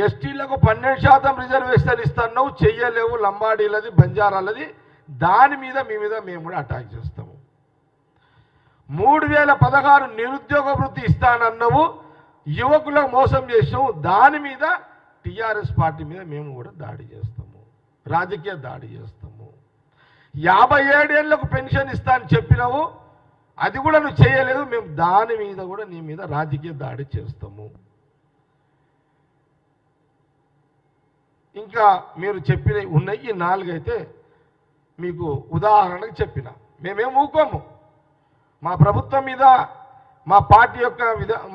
ఎస్టీలకు 12% రిజర్వేషన్ ఇస్తున్నావు, చెయ్యలేవు, లంబాడీలది బంజారాలది, దాని మీద మేము కూడా అటాక్ చేస్తాము. 3016 నిరుద్యోగ వృత్తి ఇస్తానన్నావు, యువకులకు మోసం చేసావు, దాని మీద టీఆర్ఎస్ పార్టీ మీద మేము కూడా దాడి చేస్తాము, రాజకీయ దాడి చేస్తాము. 57 ఏళ్లకు పెన్షన్ ఇస్తా అని చెప్పినావు, అది కూడా నువ్వు చేయలేదు, మేము దాని మీద కూడా నీ మీద రాజకీయ దాడి చేస్తాము. ఇంకా మీరు చెప్పిన ఉన్నాయి ఈ 4 అయితే మీకు ఉదాహరణకు చెప్పిన. మేమేం ఊకోము. మా ప్రభుత్వం మీద, మా పార్టీ యొక్క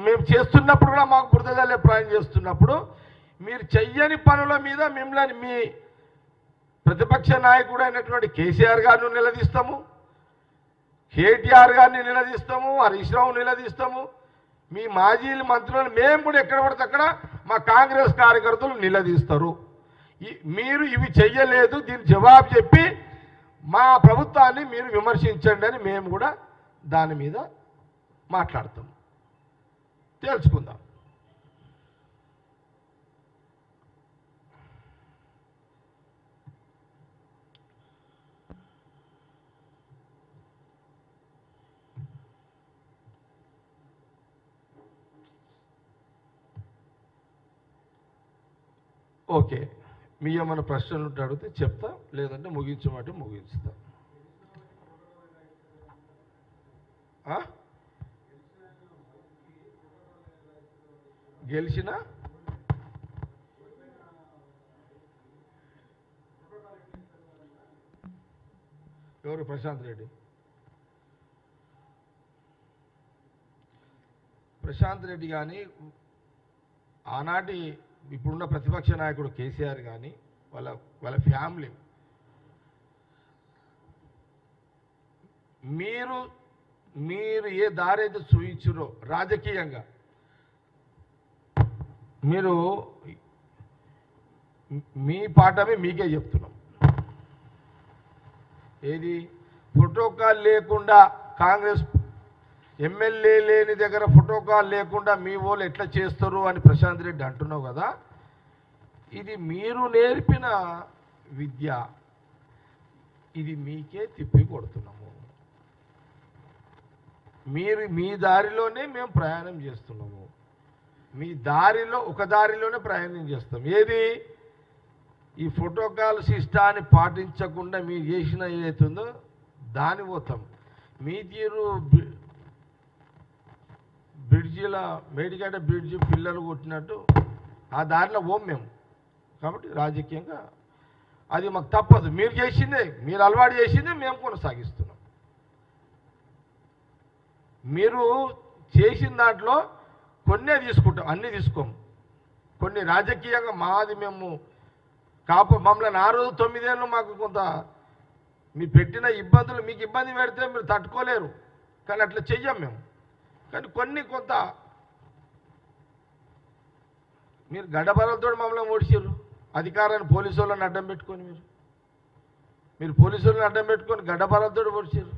మేము చేస్తున్నప్పుడు కూడా మాకు బురదజల్లే ప్రయాణం చేస్తున్నప్పుడు మీరు చెయ్యని పనుల మీద మిమ్మల్ని మీ ప్రతిపక్ష నాయకుడు అయినటువంటి కేసీఆర్ గారిని నిలదీస్తాము, కేటీఆర్ గారిని నిలదీస్తాము, హరీష్ రావు నిలదీస్తాము, మీ మాజీ మంత్రులను మేము కూడా ఎక్కడ పడితే అక్కడ మా కాంగ్రెస్ కార్యకర్తలు నిలదీస్తారు. మీరు ఇవి చెయ్యలేదు, దీని జవాబు చెప్పి మా ప్రభుత్వాన్ని మీరు విమర్శించండి అని మేము కూడా దాని మీద మాట్లాడతాం. తెలుసుకుందాం. ఓకే, మీ ఏమైనా ప్రశ్నలు ఉంటే అడిగితే చెప్తా, లేదంటే ముగించమంటే ముగించుతా. గెలిచిన ఎవరు? ప్రశాంత్ రెడ్డి. ప్రశాంత్ రెడ్డి కానీ, ఆనాటి ఇప్పుడున్న ప్రతిపక్ష నాయకుడు కేసీఆర్ కానీ, వాళ్ళ ఫ్యామిలీ, మీరు ఏ దారి అయితే చూయించురో రాజకీయంగా, మీరు మీ పాఠమే మీకే చెప్తున్నాం. ఏది ప్రోటోకాల్ లేకుండా, కాంగ్రెస్ ఎమ్మెల్యే లేని దగ్గర ప్రోటోకాల్ లేకుండా మీ వాళ్ళు ఎట్లా చేస్తారు అని ప్రశాంత్ రెడ్డి అంటున్నావు కదా, ఇది మీరు నేర్పిన విద్య, ఇది మీకే తిప్పి కొడుతున్నాము. మీరు మీ దారిలోనే మేము ప్రయాణం చేస్తున్నాము, మీ దారిలో ఒక దారిలోనే ప్రయాణం చేస్తాం. ఏది ఈ ప్రోటోకాల్ సిస్టాన్ని పాటించకుండా మీరు చేసిన ఏదైతుందో దాని పోతాం. మీ తీరు బ్రిడ్జిల మేడిగడ్డ బ్రిడ్జి పిల్లలు కొట్టినట్టు ఆ దారిలో పోం మేము. కాబట్టి రాజకీయంగా అది మాకు తప్పదు. మీరు చేసిందే, మీరు అలవాటు చేసిందే మేము కొనసాగిస్తున్నాం. మీరు చేసిన దాంట్లో కొన్నే తీసుకుంటాం, అన్నీ తీసుకోము. కొన్ని రాజకీయంగా మాది మేము మమ్మల్ని ఆ రోజు 9 ఏళ్ళు మాకు కొంత మీరు పెట్టిన ఇబ్బందులు, మీకు ఇబ్బంది పెడితే మీరు తట్టుకోలేరు, కానీ అట్లా చెయ్యం మేము. కానీ కొంత మీరు గడ్డబరలతో మమ్మల్ని ఓడిచారు, అధికారాన్ని పోలీసు వాళ్ళని అడ్డం పెట్టుకొని, మీరు పోలీసు వాళ్ళని అడ్డం పెట్టుకొని గడ్డబరలతో ఓడిచారు.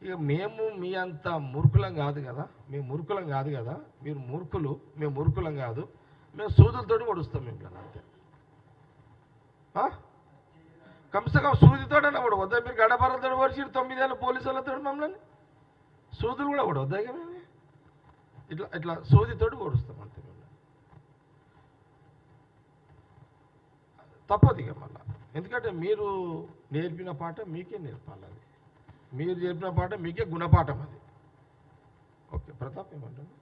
ఇక మేము మీ అంత మూర్ఖులం కాదు కదా, మేము మూర్ఖులం కాదు కదా, మీరు మూర్ఖులు, మేము మూర్ఖులం కాదు, మేము సూదులతో ఓడుస్తాం మిమ్మల్ని అంతే. కమ్సే కమ్ సూదితోటైనా కూడా వద్దా? మీరు గడ్డబరలతో ఓడిచారు 9 ఏళ్ళు పోలీసు వాళ్ళతో, మమ్మల్ని సూదులు కూడా వద్దా? ఇక మేము ఇట్లా సూదితోటి ఓడుస్తాం అంతే. తప్పదు ఇక మళ్ళా, ఎందుకంటే మీరు నేర్పిన పాట మీకే నేర్పాలి, అది మీరు నేర్పిన పాట మీకే గుణపాఠం అది. ఓకే, ప్రతాప్ ఏమంటారు?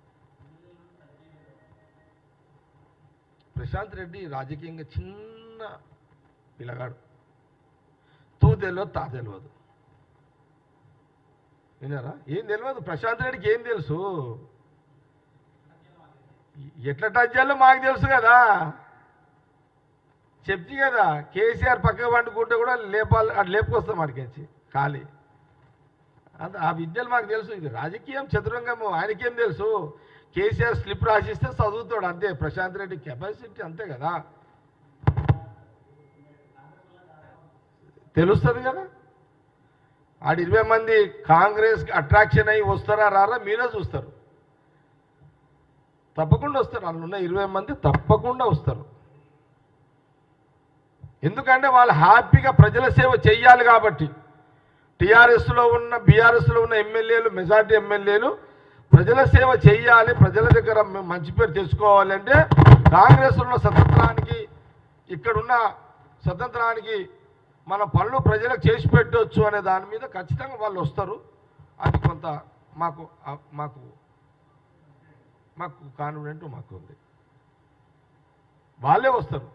ప్రశాంత్ రెడ్డి రాజకీయంగా చిన్న పిల్లగాడు, తూ తెలియదు తా తెలియదు, విన్నారా? ఏం తెలియదు ప్రశాంత్ రెడ్డికి, ఏం తెలుసు? ఎట్లా టచ్ చేయాలో మాకు తెలుసు కదా, చెప్తి కదా. కేసీఆర్ పక్కకు పండుకుంటే కూడా లేపుకొస్తాం అడిగించి ఖాళీ, అంత ఆ విద్యలు మాకు తెలుసు. ఇది రాజకీయం చతురంగము, ఆయనకేం తెలుసు? కేసీఆర్ స్లిప్ రాసిస్తే చదువుతాడు అంతే. ప్రశాంత్ రెడ్డి కెపాసిటీ అంతే కదా, తెలుస్తుంది కదా. ఆడు 20 మంది కాంగ్రెస్ అట్రాక్షన్ అయ్యి వస్తారా రారా మీరే చూస్తారు. తప్పకుండా వస్తారు. అందులో 20 మంది తప్పకుండా వస్తారు. ఎందుకంటే వాళ్ళు హ్యాపీగా ప్రజల సేవ చెయ్యాలి కాబట్టి. టీఆర్ఎస్లో ఉన్న బీఆర్ఎస్లో ఉన్న ఎమ్మెల్యేలు, మెజార్టీ ఎమ్మెల్యేలు ప్రజల సేవ చెయ్యాలి, ప్రజల దగ్గర మంచి పేరు తెచ్చుకోవాలి అంటే కాంగ్రెస్ ఉన్న స్వతంత్రానికి, ఇక్కడున్న స్వతంత్రానికి మన పనులు ప్రజలకు చేసి పెట్టవచ్చు అనే దాని మీద ఖచ్చితంగా వాళ్ళు వస్తారు. అది కొంత మాకు మాకు మాకు కాన్ఫిడెంట్ మాకు ఉంది. వాళ్ళే వస్తారు,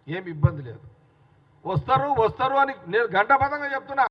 ఏమి ఇబ్బంది లేదు. వస్తారు అని నేను గంటబద్ధంగా చెప్తున్నా.